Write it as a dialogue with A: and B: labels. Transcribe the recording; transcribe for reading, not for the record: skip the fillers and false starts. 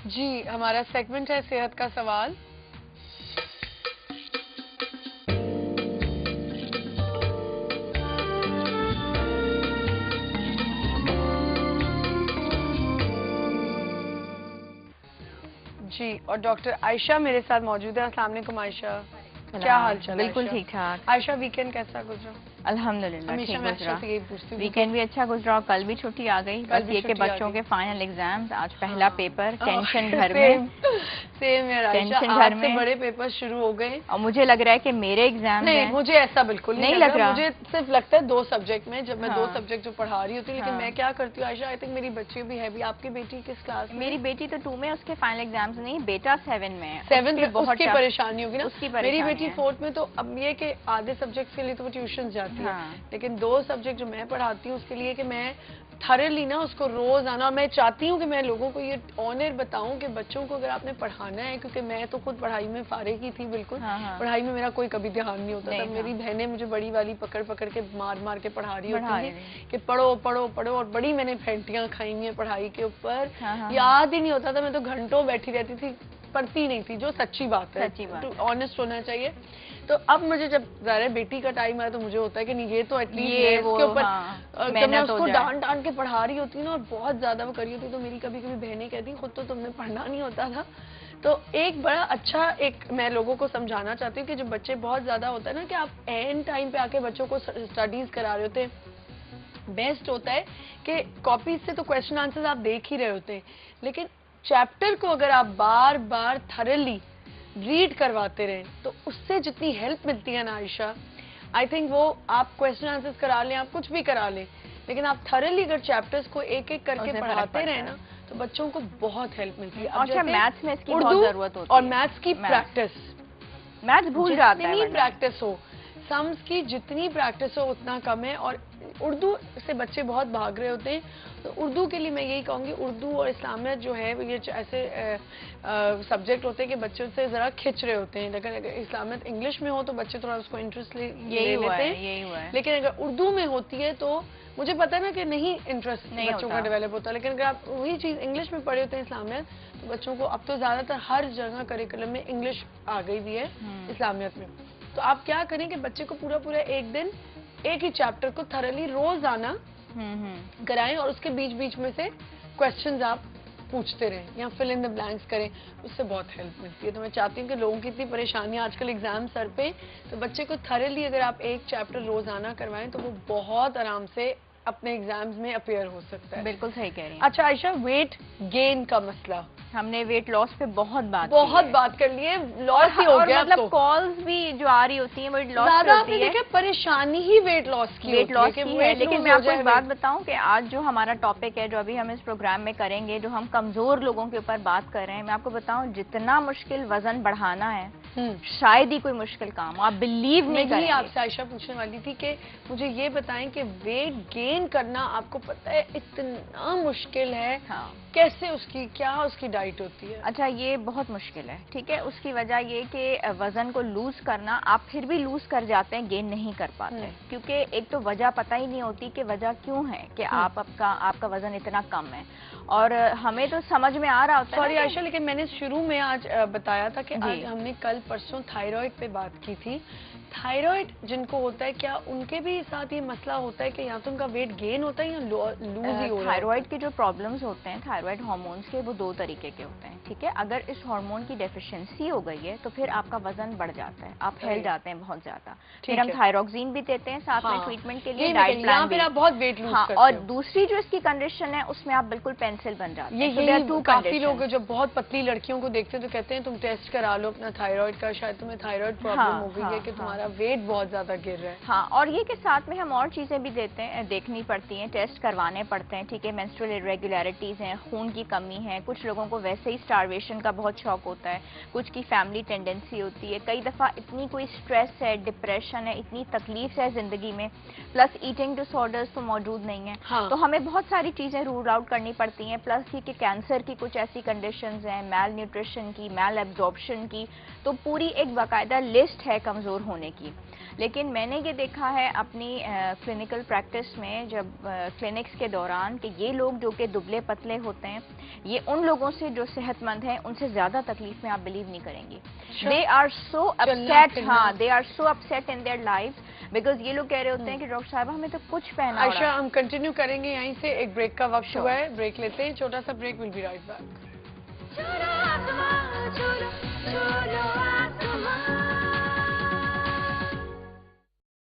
A: जी, हमारा सेगमेंट है सेहत का सवाल। जी, और डॉक्टर आयशा मेरे साथ मौजूद है। अस्सलाम वालेकुम आयशा, क्या हाल चाल है?
B: बिल्कुल ठीक ठाक।
A: आयशा, वीकेंड कैसा गुजरा?
B: अल्हम्दुलिल्लाह ठीक
A: हमेशा मैं
B: गुजरा।
A: से यही पूछती हूँ।
B: वीकेंड भी अच्छा गुजरा और कल भी छुट्टी आ गई। बस ये कि बच्चों के फाइनल एग्जाम्स, आज पहला पेपर, टेंशन घर में।
A: सेम यार आयशा, आज से बड़े पेपर शुरू हो गए
B: और मुझे लग रहा है कि मेरे एग्जाम
A: नहीं, मुझे ऐसा बिल्कुल नहीं लग रहा। मुझे सिर्फ लगता है 2 सब्जेक्ट में, जब मैं 2 सब्जेक्ट जो पढ़ा रही होती हूँ। लेकिन मैं क्या करती हूँ आयशा, आई थिंक मेरी बच्ची भी है भी। आपकी बेटी किस क्लास में?
B: मेरी बेटी तो 2 में, उसके फाइनल एग्जाम्स नहीं, बेटा 7 में।
A: 7 में बहुत परेशानी होगी ना।
B: उसकी
A: मेरी बेटी 4th में, तो अब ये कि आधे सब्जेक्ट के लिए तो वो ट्यूशन जाती है, लेकिन 2 सब्जेक्ट जो मैं पढ़ाती हूँ उसके लिए कि मैं थरली ना उसको रोज आना। और मैं चाहती हूँ कि मैं लोगों को ये ऑनर बताऊं कि बच्चों को अगर आपने पढ़ाना है, क्योंकि मैं तो खुद पढ़ाई में फारिग ही थी बिल्कुल। पढ़ाई में मेरा कोई कभी ध्यान नहीं होता था। मेरी बहनें मुझे बड़ी वाली पकड़ पकड़ के मार मार के पढ़ा रही होती थी कि पढ़ो पढ़ो पढ़ो, और बड़ी मैंने फेंटियां खाई हुई है पढ़ाई के ऊपर। याद ही नहीं होता था, मैं तो घंटों बैठी रहती थी, पढ़ती नहीं थी, जो सच्ची बात है, ऑनेस्ट होना चाहिए। तो अब मुझे जब ज़ाहिर बेटी का टाइम आया तो मुझे होता है कि नहीं, ये तो एटलीस्ट इसके ऊपर जब मैं उसको डांट डांट के पढ़ा रही होती ना, और बहुत ज्यादा वो करी होती, तो मेरी कभी कभी बहनें कहती खुद तो तुमने पढ़ना नहीं होता था। तो एक बड़ा अच्छा मैं लोगों को समझाना चाहती हूँ कि जो बच्चे बहुत ज्यादा होता है ना, कि आप एंड टाइम पे आके बच्चों को स्टडीज करा रहे होते हैं, बेस्ट होता है कि कॉपीज से तो क्वेश्चन आंसर्स आप देख ही रहे होते हैं, लेकिन चैप्टर को अगर आप बार बार थरली रीड करवाते रहे तो उससे जितनी हेल्प मिलती है ना आयशा, आई थिंक वो आप क्वेश्चन आंसर्स करा लें, आप कुछ भी करा लें, लेकिन आप थरली अगर चैप्टर्स को एक एक करके पढ़ाते रहे ना, तो बच्चों को बहुत हेल्प मिलती है।
B: अच्छा, मैथ्स में इसकी बहुत जरूरत होती है,
A: और मैथ्स की प्रैक्टिस,
B: मैथ्स भूल जाते हैं,
A: जितनी प्रैक्टिस हो, सम्स की जितनी प्रैक्टिस हो उतना कम है। और उर्दू से बच्चे बहुत भाग रहे होते हैं, तो उर्दू के लिए मैं यही कहूँगी, उर्दू और इस्लामियत जो है ये ऐसे सब्जेक्ट होते हैं कि बच्चों से ज़रा खिंच रहे होते हैं। अगर इस्लामियत इंग्लिश में हो तो बच्चे थोड़ा उसको इंटरेस्ट ले लेते हैं, लेकिन अगर उर्दू में होती है तो मुझे पता है ना कि नहीं इंटरेस्ट बच्चों का डेवलप होता है। लेकिन अगर आप वही चीज़ इंग्लिश में पढ़े होते हैं इस्लामियत, तो बच्चों को अब तो ज़्यादातर हर जगह करिकुलम में इंग्लिश आ गई भी है इस्लामियत में। तो आप क्या करें कि बच्चे को पूरा पूरा एक दिन एक ही चैप्टर को थरली रोजाना कराएं, और उसके बीच बीच में से क्वेश्चंस आप पूछते रहें या फिल इन द ब्लैंक्स करें, उससे बहुत हेल्प मिलती है। तो मैं चाहती हूँ कि लोगों की इतनी परेशानी आजकल एग्जाम सर पे, तो बच्चे को थरली अगर आप एक चैप्टर रोजाना करवाएं तो वो बहुत आराम से अपने एग्जाम्स में अपीयर हो सकता है।
B: बिल्कुल सही कह रही हैं।
A: अच्छा आयशा, वेट गेन का मसला,
B: हमने वेट लॉस पे बहुत बात
A: कर ली है। लॉस ही हो गया,
B: मतलब कॉल्स भी जो आ रही होती हैं वेट लॉस
A: पे होती है। परेशानी ही वेट लॉस की
B: है, लेकिन मैं आपको एक बात बताऊं कि आज जो हमारा टॉपिक है, जो अभी हम इस प्रोग्राम में करेंगे, जो हम कमजोर लोगों के ऊपर बात कर रहे हैं, मैं आपको बताऊं जितना मुश्किल वजन बढ़ाना है शायद ही कोई मुश्किल काम, आप बिलीव नहीं करेंगे।
A: आपसे आयशा पूछने वाली थी कि मुझे ये बताएं कि वेट गेन करना आपको पता है इतना मुश्किल है, कैसे उसकी क्या उसकी डाइट होती है?
B: अच्छा, ये बहुत मुश्किल है, ठीक है। उसकी वजह ये कि वजन को लूज करना, आप फिर भी लूज कर जाते हैं, गेन नहीं कर पाते, क्योंकि एक तो वजह पता ही नहीं होती कि वजह क्यों है कि आपका वजन इतना कम है, और हमें तो समझ में आ रहा होता है।
A: सॉरी आयशा, लेकिन मैंने शुरू में आज बताया था कि आज हमने कल परसों थायराइड पे बात की थी। थायराइड जिनको होता है, क्या उनके भी साथ ये मसला होता है कि या तो उनका वेट गेन होता है या लूज ही हो रहा है?
B: थायराइड के जो प्रॉब्लम्स होते हैं थायराइड हार्मोन्स के, वो 2 तरीके के होते हैं, ठीक है। अगर इस हार्मोन की डेफिशिएंसी हो गई है तो फिर आपका वजन बढ़ जाता है, आप फैल जाते हैं बहुत ज्यादा। फिर हम थायरोक्सिन भी देते हैं साथ में ट्रीटमेंट के लिए, डाइट प्लान भी,
A: आप बहुत वेट लूज करते हैं।
B: और दूसरी जो इसकी कंडीशन है उसमें आप बिल्कुल पेंसिल बन जाते हैं।
A: तो काफी लोग जब बहुत पतली लड़कियों को देखते हैं तो कहते हैं तुम टेस्ट करा लो अपना थायराइड का, शायद तुम्हें थायराइड प्रॉब्लम हो गई है कि तुम्हारा वेट बहुत ज्यादा गिर रहा है।
B: हाँ, और ये के साथ में हम और चीजें भी देते हैं, देखनी पड़ती हैं, टेस्ट करवाने पड़ते हैं, ठीक है। मेंस्ट्रुअल इरेगुलरिटीज हैं, खून की कमी है, कुछ लोगों को वैसे ही स्टार्वेशन का बहुत शौक होता है, कुछ की फैमिली टेंडेंसी होती है, कई दफा इतनी कोई स्ट्रेस है, डिप्रेशन है, इतनी तकलीफ है जिंदगी में, प्लस ईटिंग डिसऑर्डर्स तो मौजूद नहीं है। तो हमें बहुत सारी चीजें रूल आउट करनी पड़ती हैं, प्लस ये कि कैंसर की कुछ ऐसी कंडीशंस हैं, मैल न्यूट्रिशन की, मैल एब्जॉर्प्शन की, तो पूरी एक बाकायदा लिस्ट है कमजोर होने करने की। लेकिन मैंने ये देखा है अपनी क्लिनिकल प्रैक्टिस में, जब क्लिनिक्स के दौरान, कि ये लोग जो कि दुबले पतले होते हैं, ये उन लोगों से जो सेहतमंद हैं उनसे ज्यादा तकलीफ में आप बिलीव नहीं करेंगी। दे आर सो अपसेट, हाँ, they are so upset in their life, because ये लोग कह रहे होते हैं कि डॉक्टर साहब हमें तो कुछ पहना।
A: आयशा, हम कंटिन्यू करेंगे यहीं से, एक ब्रेक का वक्त हुआ है, ब्रेक लेते हैं, छोटा सा break, will be right back.